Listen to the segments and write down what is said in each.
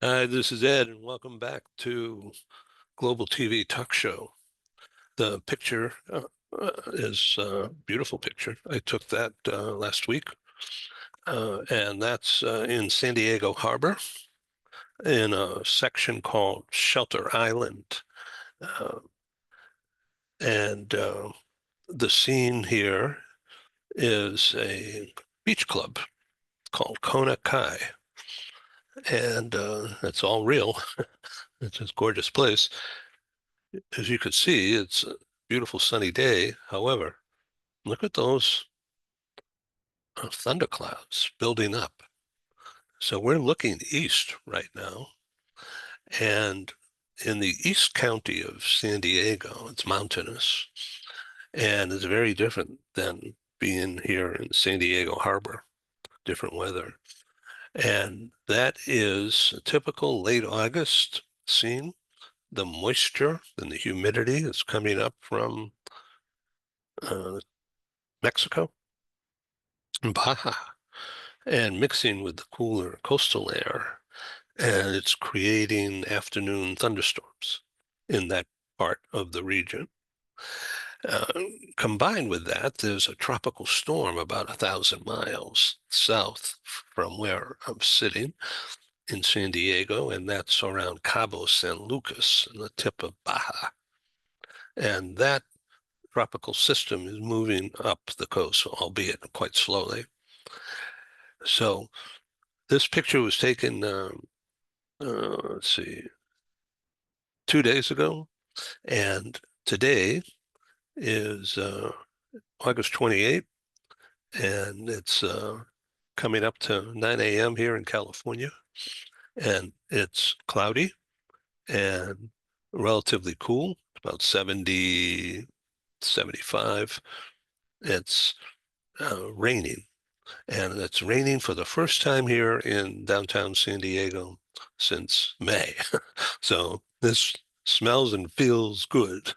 Hi, this is Ed, and welcome back to Global TV Talk Show. The picture is a beautiful picture. I took that last week, and that's in San Diego Harbor in a section called Shelter Island. Uh, and the scene here is a beach club called Kona Kai, and it's all real. It's a gorgeous place. As you can see, it's a beautiful sunny day. However, look at those thunderclouds building up. So we're looking east right now. And in the East County of San Diego, it's mountainous. And it's very different than being here in San Diego Harbor, different weather. And that is a typical late August scene. The moisture and the humidity is coming up from uh, Mexico, Baja, and mixing with the cooler coastal air. And it's creating afternoon thunderstorms in that part of the region. Uh, Combined with that, there's a tropical storm about 1,000 miles south from where I'm sitting in San Diego, and that's around Cabo San Lucas, on the tip of Baja. And that tropical system is moving up the coast, albeit quite slowly. So this picture was taken, let's see, 2 days ago, and today is August 28th, and it's coming up to 9 a.m. here in California, and it's cloudy and relatively cool, about 70, 75. It's raining, and it's raining for the first time here in downtown San Diego since May. So this smells and feels good,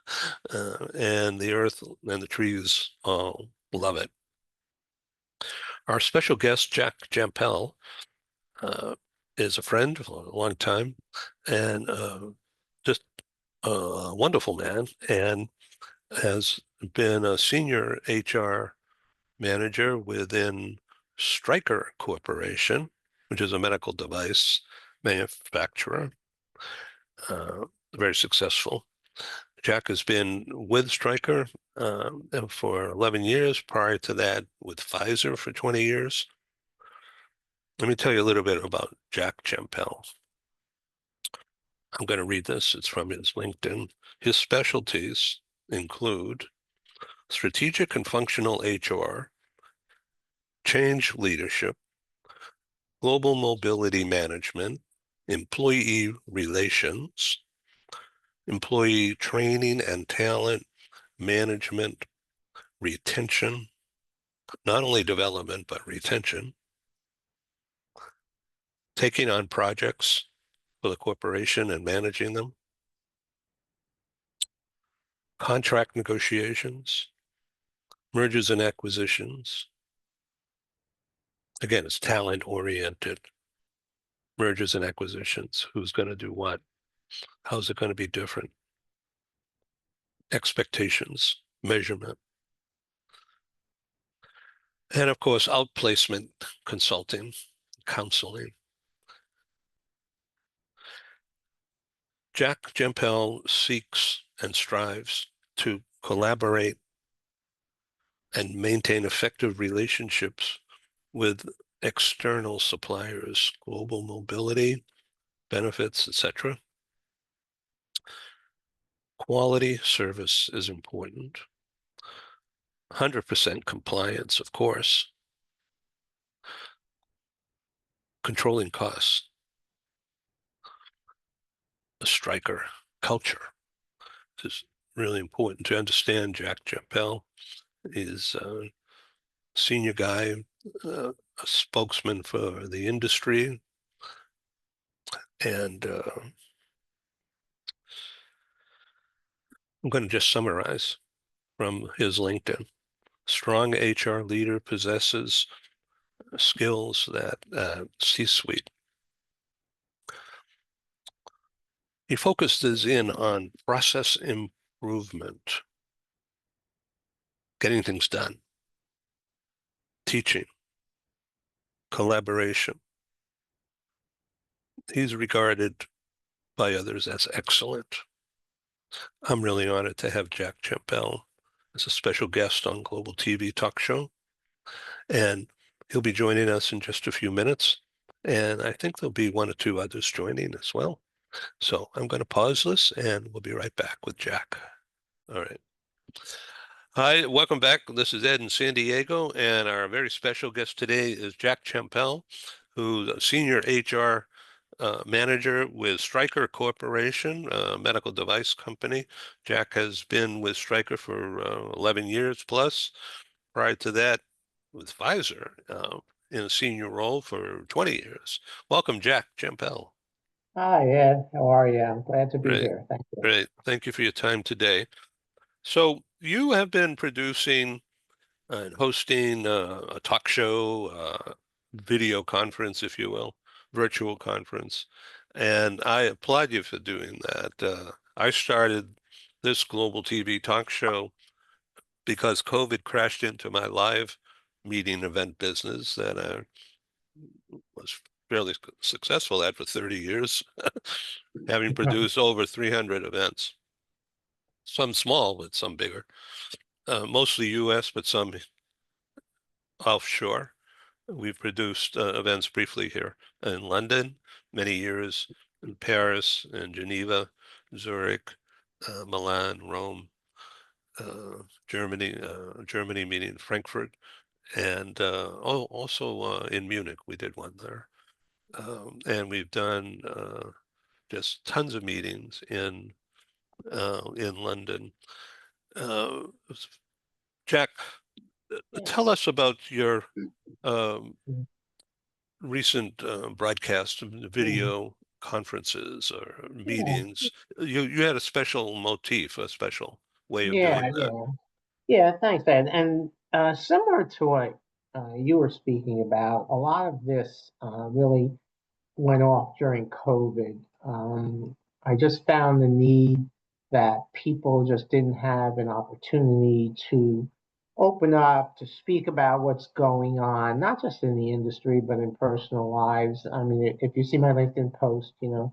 and the earth and the trees all love it. Our special guest, Jack Jampel, uh, is a friend for a long time and just a wonderful man, and has been a senior HR manager within Stryker Corporation, which is a medical device manufacturer, very successful. Jack has been with Stryker for 11 years. Prior to that, with Pfizer for 20 years. Let me tell you a little bit about Jack Jampel. I'm going to read this. It's from his LinkedIn. His specialties include strategic and functional HR, change leadership, global mobility management, employee relations, employee training and talent management, retention, not only development, but retention, taking on projects for the corporation and managing them, contract negotiations, mergers and acquisitions. Again, it's talent oriented, mergers and acquisitions. Who's going to do what? How's it going to be different? Expectations, measurement. And of course, outplacement consulting, counseling. Jack Jampel seeks and strives to collaborate and maintain effective relationships with external suppliers, global mobility, benefits, etc. Quality service is important. 100% compliance, of course. Controlling costs. A Stryker culture. This is really important to understand. Jack Jampel is a senior guy, a spokesman for the industry, and I'm going to just summarize from his LinkedIn. Strong HR leader possesses skills that C-suite He focuses in on process improvement, getting things done, teaching, collaboration. He's regarded by others as excellent. I'm really honored to have Jack Champel as a special guest on Global TV Talk Show. And he'll be joining us in just a few minutes. And I think there'll be one or two others joining as well. So I'm going to pause this and we'll be right back with Jack. All right. Hi, welcome back. This is Ed in San Diego, and our very special guest today is Jack Champel, who's a senior HR manager with Stryker Corporation, a medical device company. Jack has been with Stryker for 11 years plus. Prior to that, with Pfizer in a senior role for 20 years. Welcome, Jack Champel. Hi, Ed. How are you? I'm glad to be Great, here. Thank you. great. Thank you for your time today. So you have been producing and hosting a talk show, video conference, if you will, virtual conference. And I applaud you for doing that. I started this global TV talk show because COVID crashed into my live meeting event business that I was fairly successful at for 30 years, having produced over 300 events, some small, but some bigger, mostly US, but some offshore. We've produced events briefly here in London, many years in Paris and Geneva, Zurich, Milan, Rome, Germany meaning Frankfurt, and also in Munich, we did one there. And we've done just tons of meetings in London. Uh, Jack, tell us about your um, recent broadcast video conferences or Yeah, meetings. You had a special motif, a special way of yeah, doing that. yeah, yeah. Thanks, Ed. And similar to what you were speaking about, a lot of this really went off during COVID. I just found the need that people just didn't have an opportunity to open up, to speak about what's going on, not just in the industry, but in personal lives. I mean, if you see my LinkedIn post, you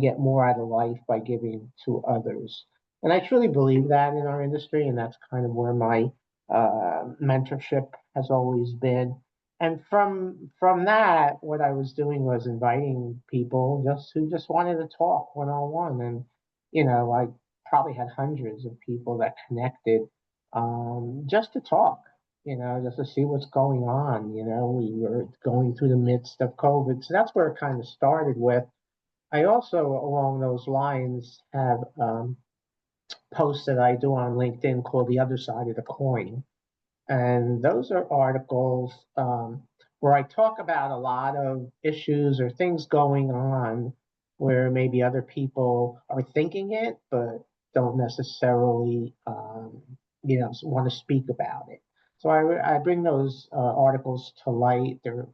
get more out of life by giving to others. And I truly believe that in our industry, and that's kind of where my mentorship has always been. And from that, what I was doing was inviting people just who just wanted to talk one on one, and I probably had hundreds of people that connected just to talk, just to see what's going on. We were going through the midst of COVID, so that's where it kind of started with. I also, along those lines, have posts that I do on LinkedIn called "The Other Side of the Coin." And those are articles where I talk about a lot of issues or things going on where maybe other people are thinking it, but don't necessarily, want to speak about it. So I bring those articles to light. They're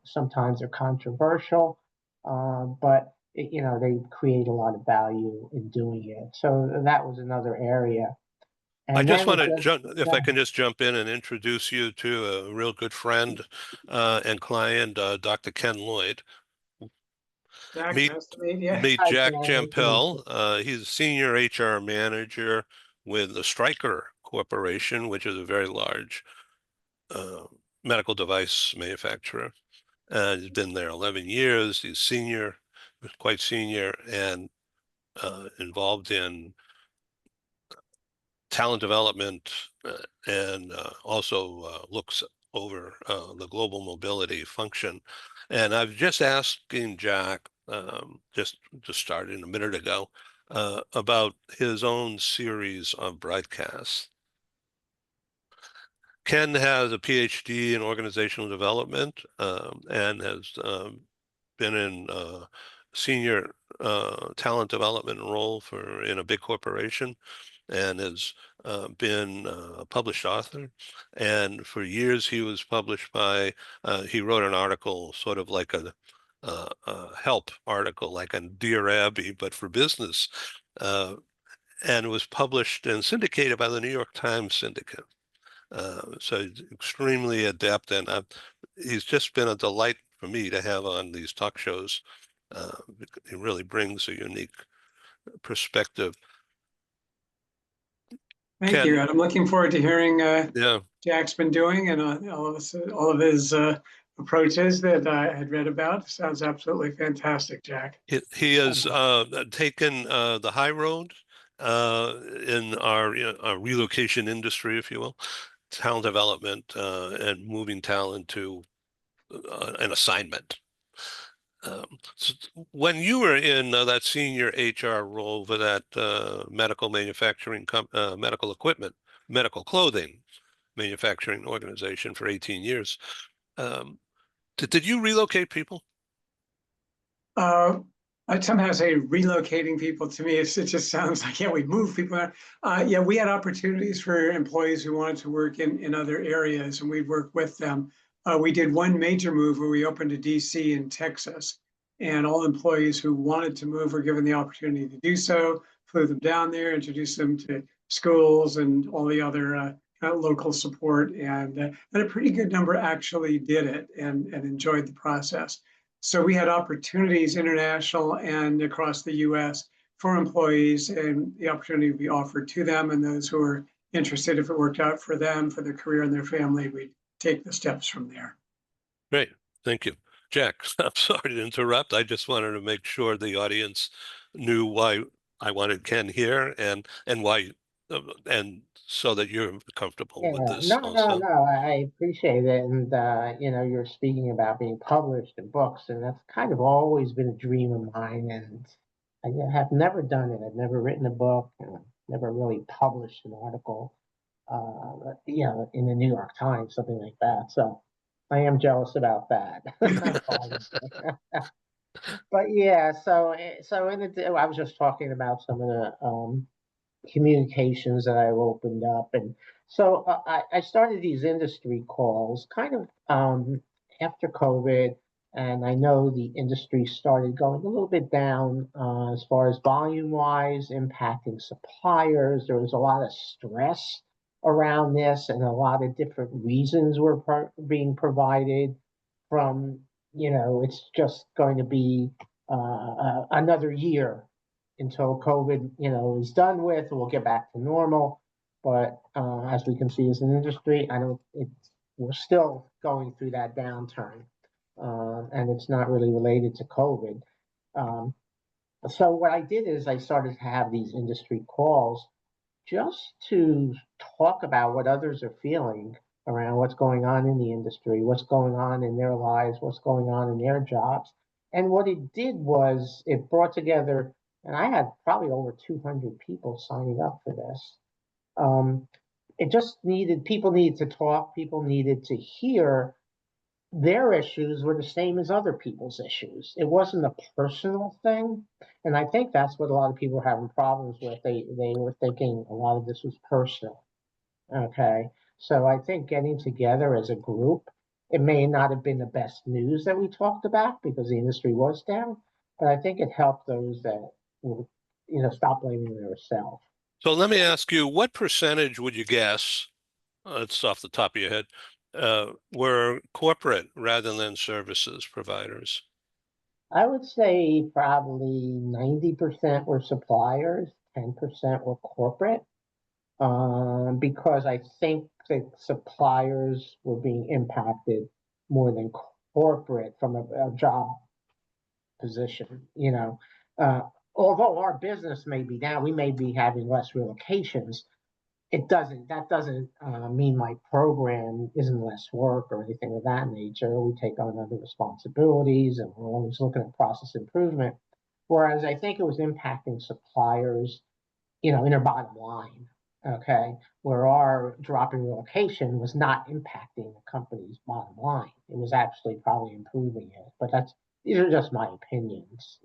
controversial, but they create a lot of value in doing it. So that was another area. I And just then want it to just jump, if I can just jump in and introduce you to a real good friend and client, Dr. Ken Lloyd. Jack, Meet nice to meet you. meet Hi, Jack Ken. Champel. He's a senior HR manager with the Stryker Corporation, which is a very large uh, medical device manufacturer. He's been there 11 years. He's senior, quite senior, and involved in talent development and also looks over the global mobility function. And I was just asking Jack, just started a minute ago, about his own series of broadcasts. Ken has a PhD in organizational development and has been in senior talent development role in a big corporation and has been a published author. And for years, he was published by, he wrote an article, sort of like help article, like on Dear Abby, but for business, and it was published and syndicated by the New York Times Syndicate. So he's extremely adept, and he's just been a delight for me to have on these talk shows. He really brings a unique perspective. Thank Ken, you. And I'm looking forward to hearing yeah, Jack's been doing and all of his approaches that I had read about. Sounds absolutely fantastic, Jack. he has taken the high road in our, our relocation industry, if you will, talent development and moving talent to an assignment. So when you were in that senior HR role for that medical manufacturing, medical equipment, medical clothing manufacturing organization for 18 years, did you relocate people? I'd somehow say relocating people. To me, it just sounds like, yeah, we move people around. Yeah, we had opportunities for employees who wanted to work in other areas, and we'd work with them. We did one major move where we opened a DC in Texas, and all employees who wanted to move were given the opportunity to do so, flew them down there, introduced them to schools and all the other local support, and a pretty good number actually did it and enjoyed the process. So we had opportunities international and across the US for employees, and the opportunity we offered to them, and those who were interested, if it worked out for them, for their career and their family, we'd take the steps from there. Great, thank you. Jack, I'm sorry to interrupt. I just wanted to make sure the audience knew why I wanted Ken here and why, and so that you're comfortable with Yeah, this no, no, also. no, I appreciate it. And, you're speaking about being published in books, and that's kind of always been a dream of mine. And I have never done it. I've never written a book, and never really published an article, in the New York Times, something like that. So I am jealous about that. Not all of it. But yeah, so I was just talking about some of the communications that I've opened up. And so I started these industry calls kind of after COVID. And I know the industry started going a little bit down as far as volume wise, impacting suppliers. There was a lot of stress around this, and a lot of different reasons were being provided from, it's just going to be another year until COVID, is done with, we'll get back to normal. But as we can see as an industry, we're still going through that downturn, and it's not really related to COVID. Um, so what I did is I started to have these industry calls just to talk about what others are feeling around what's going on in the industry, what's going on in their lives, what's going on in their jobs. And what it did was it brought together, and I had probably over 200 people signing up for this. It just people needed to talk, people needed to hear their issues were the same as other people's issues. It wasn't a personal thing. And I think that's what a lot of people were having problems with. They were thinking a lot of this was personal. Okay. So I think getting together as a group, it may not have been the best news that we talked about because the industry was down, but I think it helped those that were, stop blaming themselves. So let me ask you, what percentage would you guess, it's off the top of your head, were corporate rather than services providers? I would say probably 90% were suppliers, 10% were corporate, because I think that suppliers were being impacted more than corporate from a job position. Uh, although our business may be down, we may be having less relocations. That doesn't mean my program isn't less work or anything of that nature. We take on other responsibilities, and we're always looking at process improvement. Whereas I think it was impacting suppliers, in their bottom line. Okay, where our drop in relocation was not impacting the company's bottom line. It was actually probably improving it. But these are just my opinions.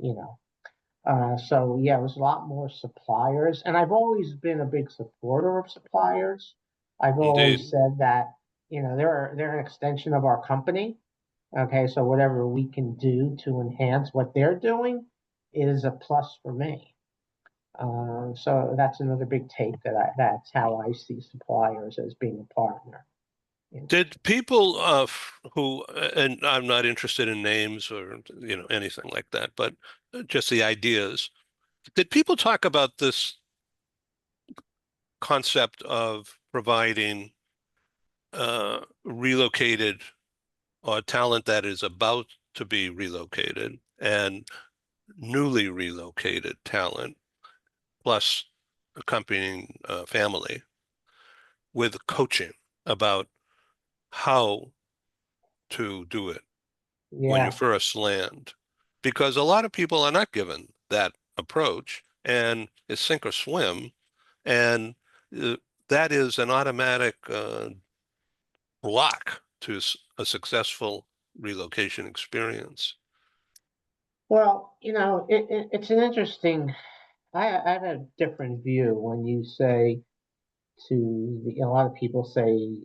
So yeah, it was a lot more suppliers, and I've always been a big supporter of suppliers. I've always Indeed. said that they're an extension of our company. Okay, so whatever we can do to enhance what they're doing is a plus for me. So that's another big take that's how I see suppliers as being a partner. Did people who, and I'm not interested in names or anything like that, but just the ideas. Did people talk about this concept of providing relocated or talent that is about to be relocated and newly relocated talent plus accompanying family with coaching about how to do it when you Yeah. first land? Because a lot of people are not given that approach and it's sink or swim. And uh, that is an automatic block to a successful relocation experience. Well, it's an interesting. I have a different view when you say a lot of people say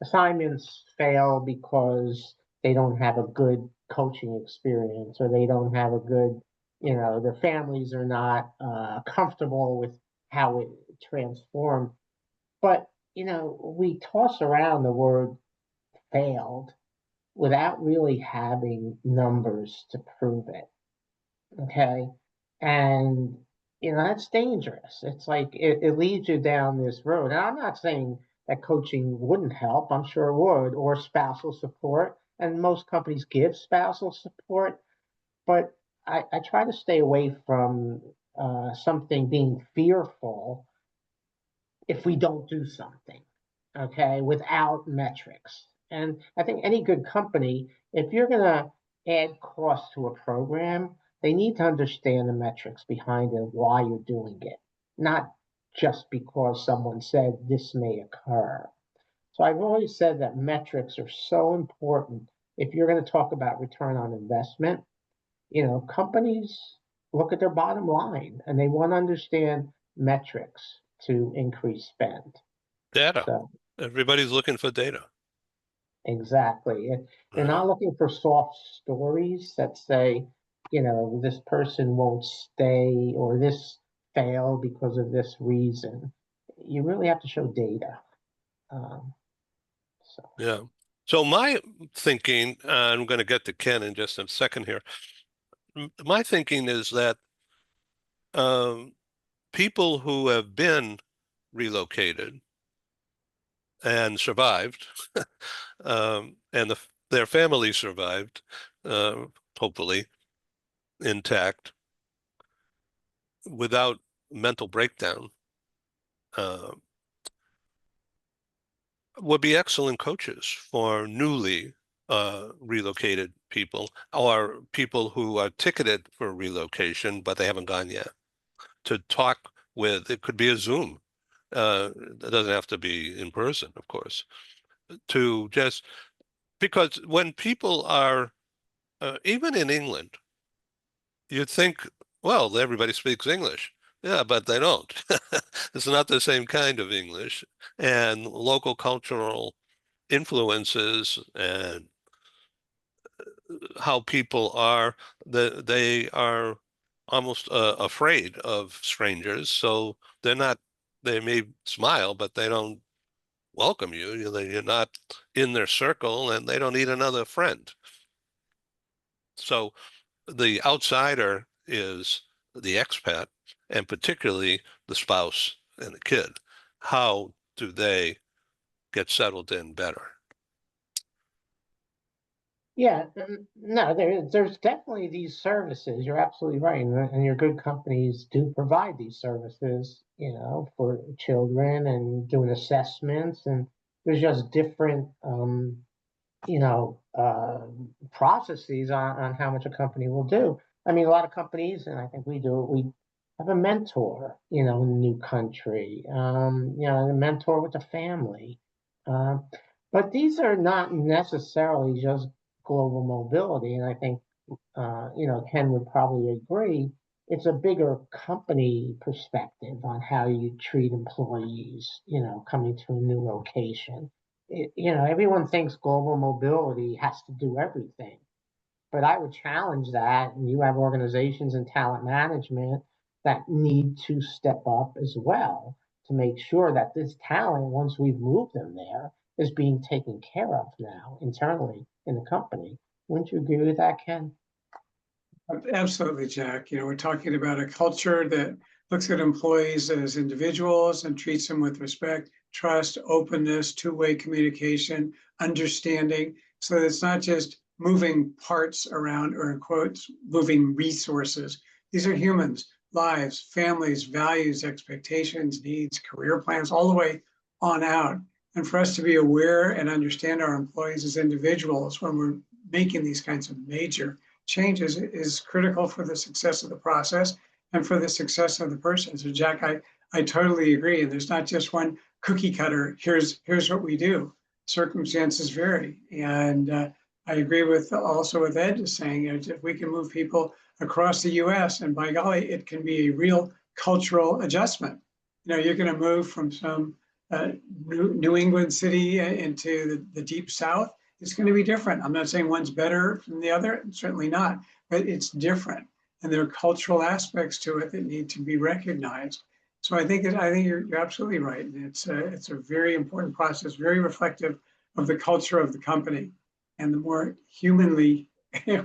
assignments fail because they don't have a good coaching experience or they don't have a good, their families are not comfortable with how it transformed. But, we toss around the word failed without really having numbers to prove it. Okay. And, that's dangerous. It's like it leads you down this road. And I'm not saying that coaching wouldn't help, I'm sure it would, or spousal support. And most companies give spousal support, but I try to stay away from something being fearful if we don't do something, okay, without metrics. And I think any good company, if you're going to add cost to a program, they need to understand the metrics behind it, why you're doing it, not just because someone said this may occur. So I've always said that metrics are so important. If you're going to talk about return on investment, companies look at their bottom line and they want to understand metrics to increase spend. Data. So Everybody's looking for data. exactly. They're Right. not looking for soft stories that say, this person won't stay or this failed because of this reason. You really have to show data. Um, so Yeah. So my thinking, I'm going to get to Ken in just a second here. My thinking is that um, people who have been relocated and survived, and their family survived, uh, hopefully intact, without mental breakdown, uh, would be excellent coaches for newly relocated people or people who are ticketed for relocation, but they haven't gone yet. To talk with, it could be a Zoom. It doesn't have to be in person, of course, to just because when people are, even in England, you'd think, well, everybody speaks English. Yeah, but they don't. It's not the same kind of English. And local cultural influences and how people are, they are almost afraid of strangers. So they're not, they may smile, but they don't welcome you. You're not in their circle and they don't need another friend. So the outsider is the expat and particularly the spouse and the kid. How do they get settled in better? yeah, no, there's definitely these services. You're absolutely right, and your good companies do provide these services, for children and doing assessments, and there's just different, you know, uh, processes on how much a company will do. I mean, a lot of companies, and I think we do it. We have a mentor, in a new country, a mentor with a family. Um, but these are not necessarily just global mobility. And I think, Ken would probably agree. It's a bigger company perspective on how you treat employees, coming to a new location. everyone thinks global mobility has to do everything. But I would challenge that, and you have organizations in talent management that need to step up as well to make sure that this talent, once we've moved them there, is being taken care of now internally in the company. Wouldn't you agree with that, Ken? Absolutely, Jack. We're talking about a culture that looks at employees as individuals and treats them with respect, trust, openness, two-way communication, understanding. So that it's not just moving parts around, or in quotes, moving resources. These are humans, lives, families, values, expectations, needs, career plans, all the way on out. And for us to be aware and understand our employees as individuals when we're making these kinds of major changes is critical for the success of the process and for the success of the person. So Jack, I totally agree. And there's not just one cookie cutter. Here's what we do. Circumstances vary. And I agree with also with Ed saying, if we can move people across the US, and by golly, it can be a real cultural adjustment. You're going to move from some New England city into the deep South. It's going to be different. I'm not saying one's better than the other, certainly not, but it's different. And there are cultural aspects to it that need to be recognized. So I think you're absolutely right. And it's a very important process, very reflective of the culture of the company. And the more humanly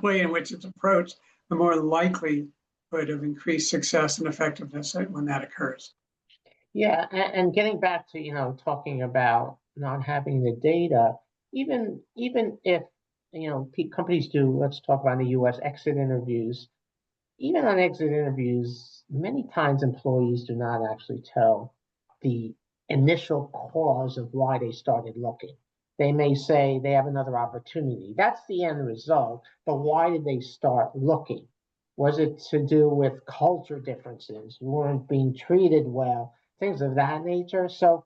way in which it's approached, the more likelihood of increased success and effectiveness when that occurs. Yeah, and getting back to, talking about not having the data, even if, companies do, let's talk about the US exit interviews. Even on exit interviews, many times employees do not actually tell the initial cause of why they started looking. They may say they have another opportunity. That's the end result. But why did they start looking? Was it to do with culture differences? You weren't being treated well, things of that nature. So,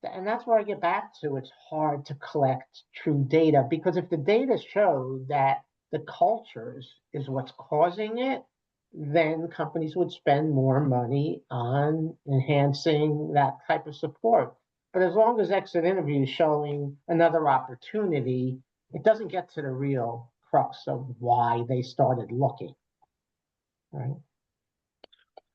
and that's where I get back to, it's hard to collect true data, because if the data show that the cultures is what's causing it, then companies would spend more money on enhancing that type of support. But as long as exit interviews showing another opportunity, it doesn't get to the real crux of why they started looking, right?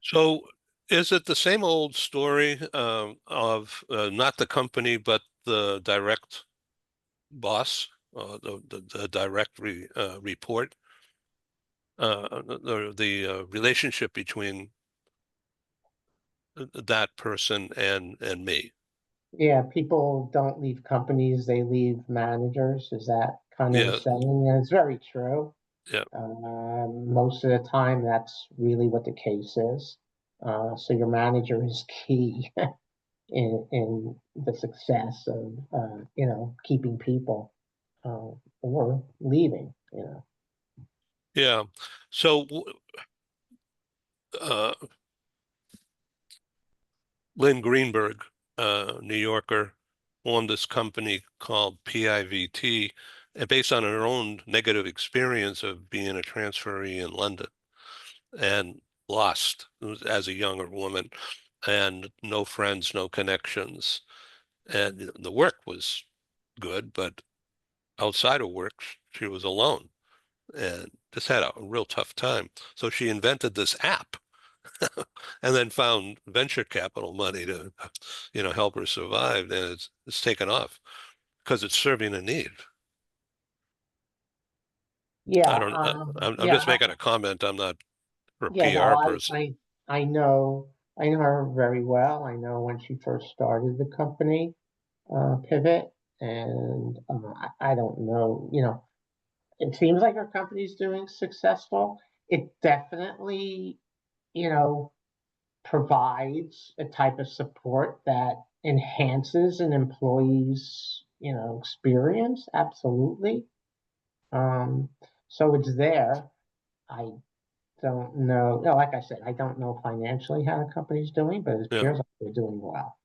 So is it the same old story of not the company, but the direct boss, the direct report, the relationship between that person and me? Yeah, people don't leave companies, they leave managers. Is that kind of the Yeah, saying? And it's very true. yeah, Most of the time, that's really what the case is. So your manager is key in the success of keeping people or leaving. yeah. So uh, Lynn Greenberg, New Yorker, formed this company called PIVT, and based on her own negative experience of being a transferee in London and lost as a younger woman, and no friends, no connections. And the work was good, but outside of work, she was alone and just had a real tough time. So she invented this app and then found venture capital money to, help her survive. And it's taken off because it's serving a need. I Yeah, don't, I'm just yeah, making a comment. I'm not a yeah. No, PR person. I know her very well. I know when she first started the company, Pivot, and I don't know. It seems like our company's doing successful. It definitely, you know, provides a type of support that enhances an employee's, experience. Absolutely. Um, so it's there. I don't know. No, like I said, I don't know financially how the company's doing, but it Yeah, appears like they're doing well.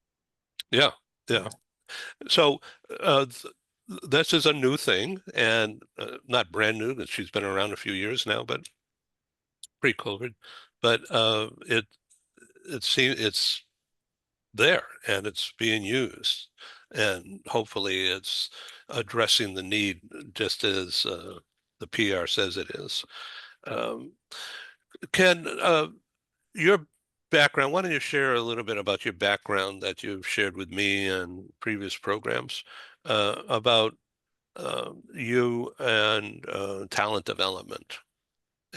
yeah, yeah. So this is a new thing, and not brand new, because she's been around a few years now, but pre-COVID. But it seems it's there and it's being used. and hopefully it's addressing the need just as the PR says it is. Ken, your background, why don't you share a little bit about your background that you've shared with me and previous programs about you and talent development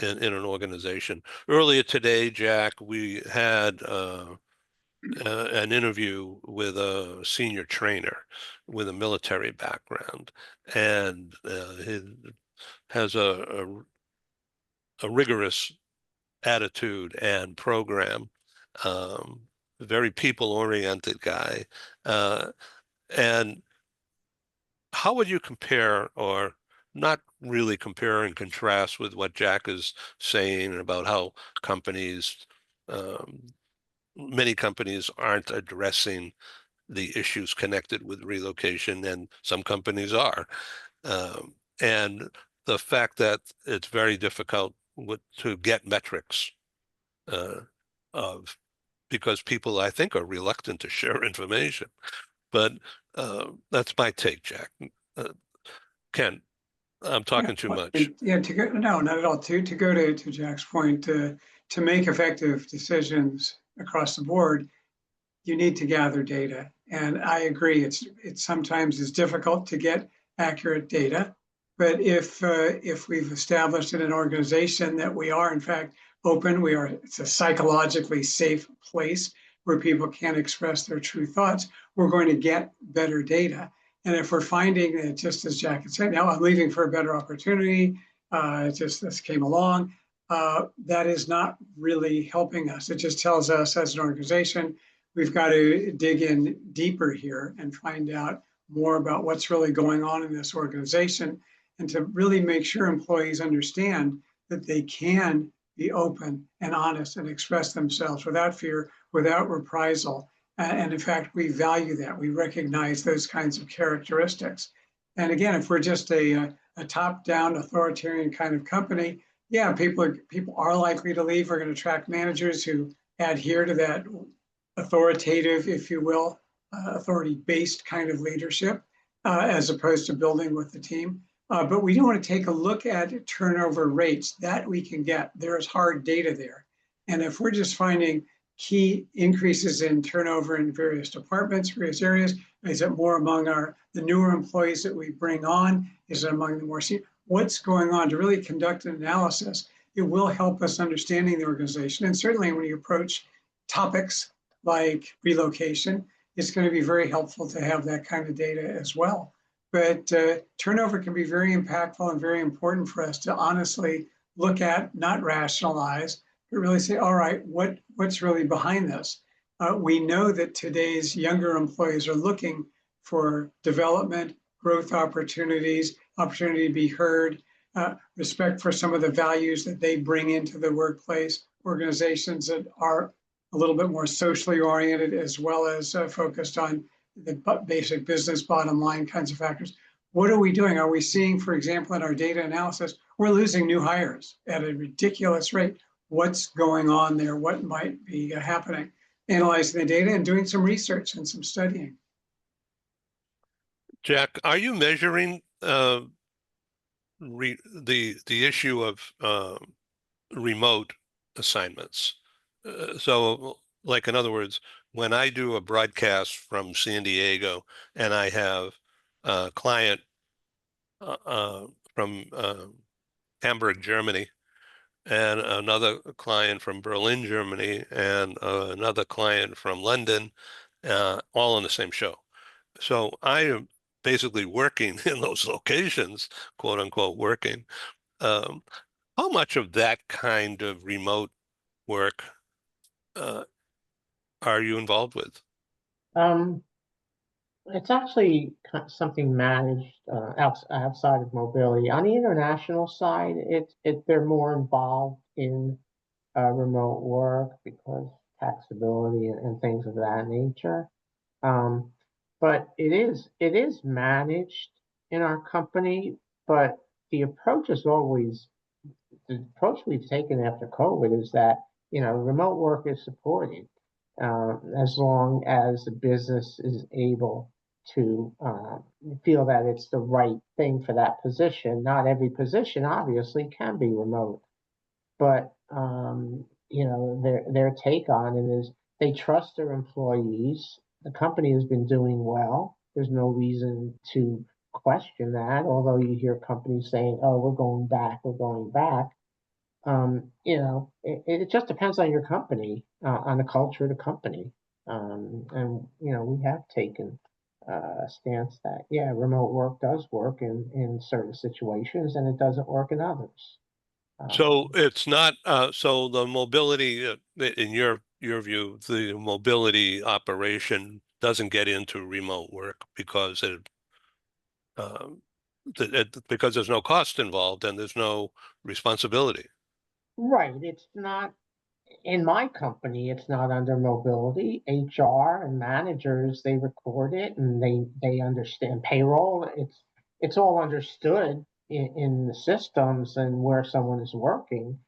in an organization. Earlier today, Jack, we had an interview with a senior trainer with a military background, and he has a rigorous attitude and program, um, very people-oriented guy. And how would you compare, or not really compare and contrast with what Jack is saying about how companies, many companies aren't addressing the issues connected with relocation, and some companies are. And the fact that it's very difficult to get metrics uh, of, because people, I think, are reluctant to share information. But that's my take, Jack. Ken, I'm talking too much. Yeah, to go, no, not at all. To go to Jack's point, to make effective decisions across the board, you need to gather data. And I agree, it sometimes is difficult to get accurate data. But if we've established in an organization that we are in fact open, it's a psychologically safe place where people can express their true thoughts, we're going to get better data. And if we're finding that, just as Jack had said, now I'm leaving for a better opportunity, just this came along, that is not really helping us. It just tells us as an organization, we've got to dig in deeper here and find out more about what's really going on in this organization, and to really make sure employees understand that they can be open and honest and express themselves without fear, without reprisal. And in fact, we value that. We recognize those kinds of characteristics. And again, if we're just a top-down authoritarian kind of company, yeah, people are likely to leave. We're going to attract managers who adhere to that authoritative, if you will, authority-based kind of leadership, as opposed to building with the team. But we do want to take a look at turnover rates that we can get. There is hard data there. And if we're just finding key increases in turnover in various departments, various areas, is it more among the newer employees that we bring on? Is it among the more senior? What's going on? To really conduct an analysis, it will help us understanding the organization. And certainly when you approach topics like relocation, it's going to be very helpful to have that kind of data as well. But turnover can be very impactful and very important for us to honestly look at, not rationalize, but really say, all right, what's really behind this? We know that today's younger employees are looking for development, growth opportunities, opportunity to be heard, respect for some of the values that they bring into the workplace, organizations that are a little bit more socially oriented, as well as focused on the basic business bottom line kinds of factors. What are we doing? Are we seeing, for example, in our data analysis, we're losing new hires at a ridiculous rate? What's going on there? What might be happening? Analyzing the data and doing some research and some studying. Jack, are you measuring the issue of remote assignments? So, like, in other words, when I do a broadcast from San Diego and I have a client from Hamburg, Germany, and another client from Berlin, Germany, and another client from London, all on the same show. So I am basically working in those locations, quote unquote, working. How much of that kind of remote work are you involved with? It's actually something managed outside of mobility. On the international side, they're more involved in remote work because taxability and things of that nature. But it is managed in our company, but the approach is always the approach we've taken after COVID is that, remote work is supported as long as the business is able to feel that it's the right thing for that position. Not every position, obviously, can be remote, but you know, their take on it is they trust their employees. The company has been doing well. There's no reason to question that, although you hear companies saying, "Oh, we're going back, we're going back." You know, it just depends on your company, on the culture of the company. And you know, we have taken a stance that, yeah, remote work does work in certain situations, and it doesn't work in others. So Um, it's not, so the mobility, in your view, the mobility operation doesn't get into remote work because um, because there's no cost involved and there's no responsibility. right. It's not in my company, it's not under mobility. HR and managers, they record it and they understand payroll. It's all understood in the systems and where someone is working,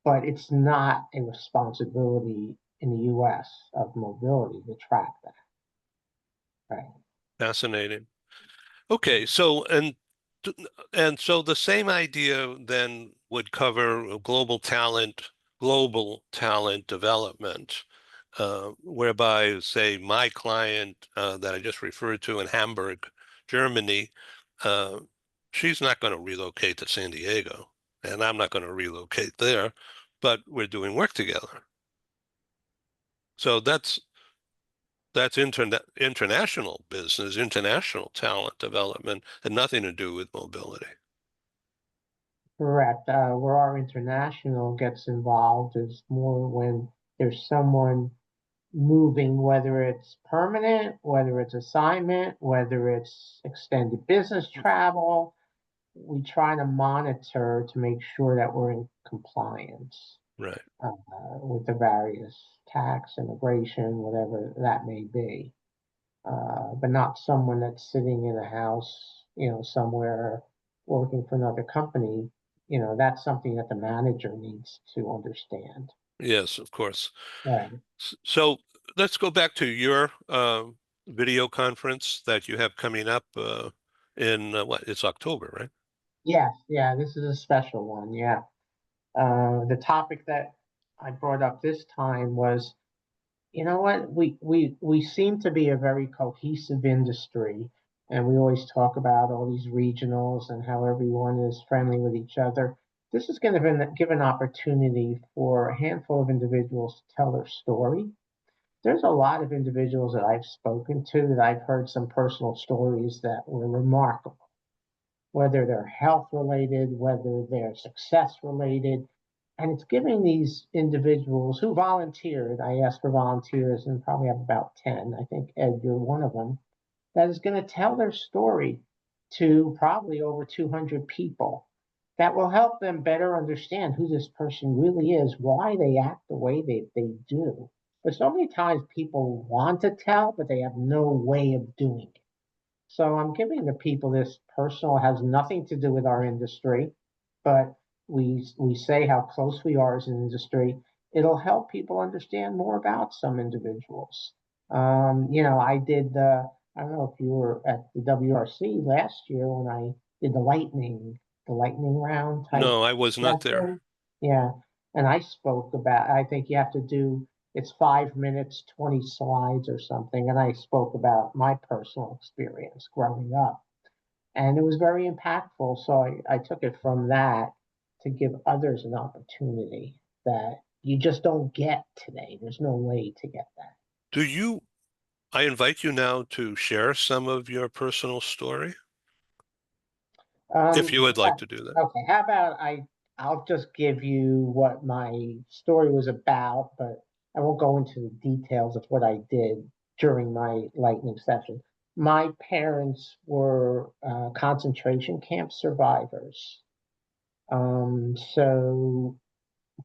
but it's not a responsibility in the US of mobility to track that. Right. Fascinating. Okay, so and so the same idea then would cover global talent development, whereby, say, my client that I just referred to in Hamburg, Germany, uh, she's not going to relocate to San Diego, and I'm not going to relocate there, but we're doing work together. So that's international business, international talent development, and nothing to do with mobility. Correct. Where our international gets involved is more when there's someone moving, whether it's permanent, whether it's assignment, whether it's extended business travel. We try to monitor to make sure that we're in compliance Right. with the various tax, immigration, whatever that may be. But not someone that's sitting in a house, you know, somewhere working for another company. You know, that's something that the manager needs to understand. Yes, of course. Right. So let's go back to your video conference that you have coming up in what? It's October, right? Yes, yeah, this is a special one. Yeah. The topic that I brought up this time was, you know what, we seem to be a very cohesive industry, and we always talk about all these regionals and how everyone is friendly with each other. This is going to give an opportunity for a handful of individuals to tell their story. There's a lot of individuals that I've spoken to that I've heard some personal stories that were remarkable, whether they're health related, whether they're success related. And it's giving these individuals who volunteered, I asked for volunteers and probably have about 10. I think, Ed, you're one of them, that is going to tell their story to probably over 200 people that will help them better understand who this person really is, why they act the way they do. But so many times people want to tell, but they have no way of doing it. So I'm giving the people this personal, has nothing to do with our industry, but we say how close we are as an industry. It'll help people understand more about some individuals. You know, I don't know if you were at the WRC last year when I did the lightning round type No, I was not there. session. Yeah, and I spoke about. I think you have to do it's 5 minutes, 20 slides or something. And I spoke about my personal experience growing up. And it was very impactful. So I took it from that to give others an opportunity that you just don't get today. There's no way to get that. Do you, I invite you now to share some of your personal story, if you would like to do that. Okay, how about I'll just give you what my story was about, but I won't go into the details of what I did during my lightning session. My parents were concentration camp survivors. So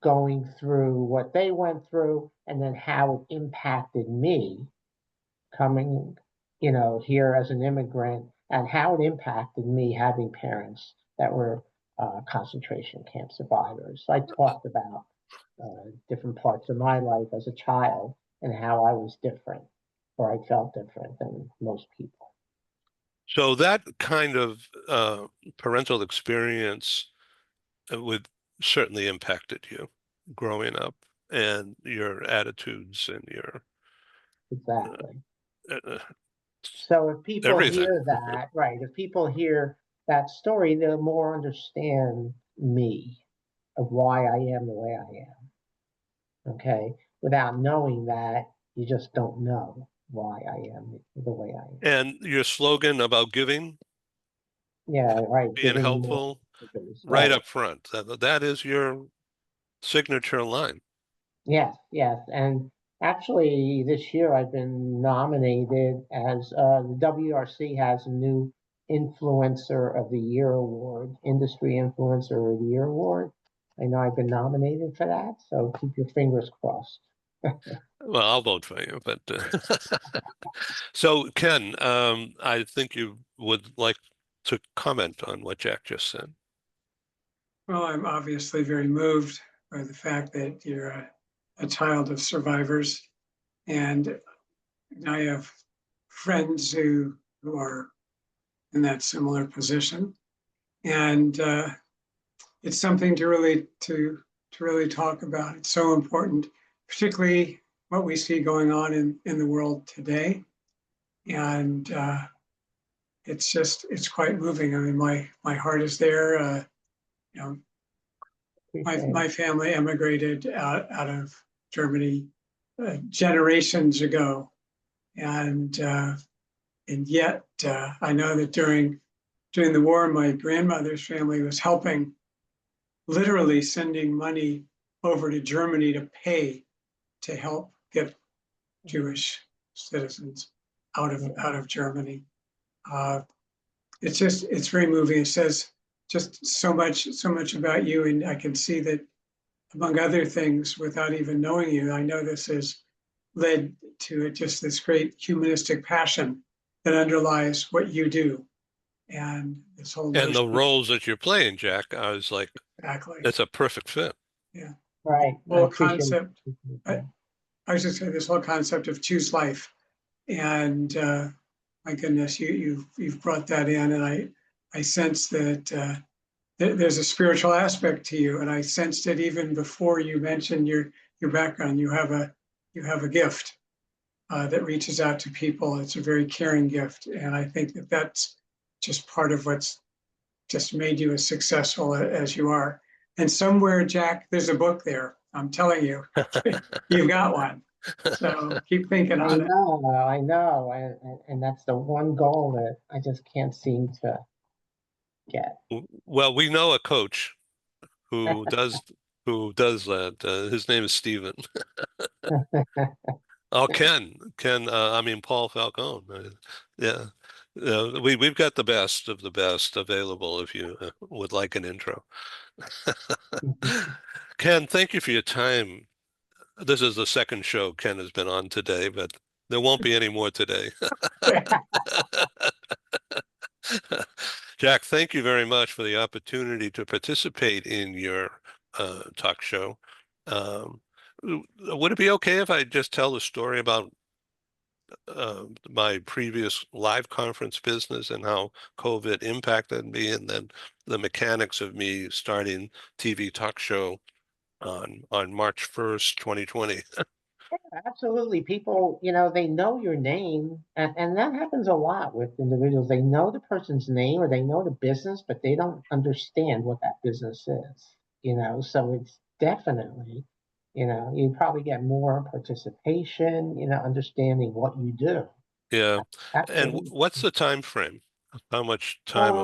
going through what they went through and then how it impacted me coming, you know, here as an immigrant and how it impacted me having parents that were concentration camp survivors. So I talked about different parts of my life as a child and how I was different or I felt different than most people. So that kind of parental experience would certainly impacted you growing up and your attitudes and your Exactly. uh, So if people everything. hear that, right, if people hear that story, they'll more understand me of why I am the way I am. Okay. Without knowing that, you just don't know why I am the way I am. And your slogan about giving, Yeah, right. being Giving more helpful, to others. right Right. up front. That is your signature line. Yes, yes. And actually, this year I've been nominated as the WRC has a new Influencer of the Year award, Industry Influencer of the Year award. I know I've been nominated for that, so keep your fingers crossed. Well, I'll vote for you, but so Ken, I think you would like to comment on what Jack just said. Well, I'm obviously very moved by the fact that you're a child of survivors. And I have friends who are in that similar position. And it's something to really talk about. It's so important, particularly what we see going on in the world today. And it's quite moving. I mean, my heart is there. You know, Appreciate my it. family emigrated out of Germany generations ago, and yet I know that during the war, my grandmother's family was helping, literally sending money over to Germany to pay to help get Jewish citizens out of Germany. Uh, it's very moving. It says just so much about you, and I can see that among other things, without even knowing you, I know this has led to just this great humanistic passion that underlies what you do, and this whole And the notion. roles that you're playing, Jack, I was like, Exactly. it's a perfect fit. Yeah. Right. I Whole appreciate concept. that. I was just saying this whole concept of choose life, and my goodness, you've brought that in, and I sense that there's a spiritual aspect to you, and I sensed it even before you mentioned your background. You have a gift that reaches out to people. It's a very caring gift, and I think that that's just part of what's just made you as successful as you are. And somewhere, Jack, there's a book there. I'm telling you, you've got one. So keep thinking on it. I know, and that's the one goal that I just can't seem to get. Well, we know a coach who does that. His name is Steven. Oh, I mean Paul Falcone. Yeah, we've got the best of the best available if you would like an intro. Ken, thank you for your time. This is the second show Ken has been on today, but there won't be any more today. Jack, thank you very much for the opportunity to participate in your talk show. Um, would it be okay if I just tell the story about my previous live conference business and how COVID impacted me, and then the mechanics of me starting TV talk show on March 1st, 2020? Absolutely. People, they know your name, and that happens a lot with individuals. They know the person's name or they know the business, but they don't understand what that business is. So it's definitely, you probably get more participation, understanding what you do. Yeah. And Absolutely. what's the time frame? How much time?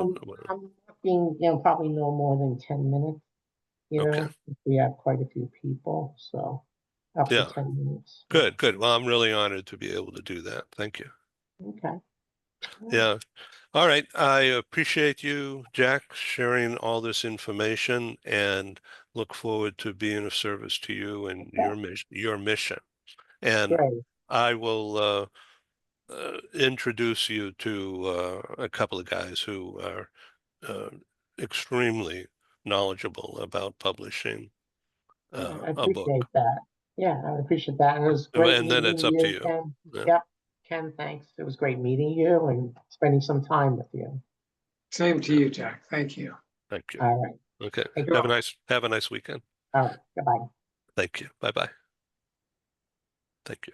I'm looking, probably no more than 10 minutes, Okay. if we have quite a few people, so up to Yeah. 10 minutes. Yeah. Good, good. Well, I'm really honored to be able to do that. Thank you. Okay. Yeah. All right. I appreciate you, Jack, sharing all this information and look forward to being of service to you and Yeah. your mission. And Great. I will introduce you to a couple of guys who are uh, extremely knowledgeable about publishing I a book. appreciate that. Yeah, I appreciate that. And it was great And then it's meeting up to you, you. Ken. Yeah. Yep. Ken, thanks. It was great meeting you and spending some time with you. Same to you, Jack. Thank you. Thank you. All right. Okay. Thank you. Have a nice weekend. All right. Goodbye. Thank you. Bye-bye. Thank you.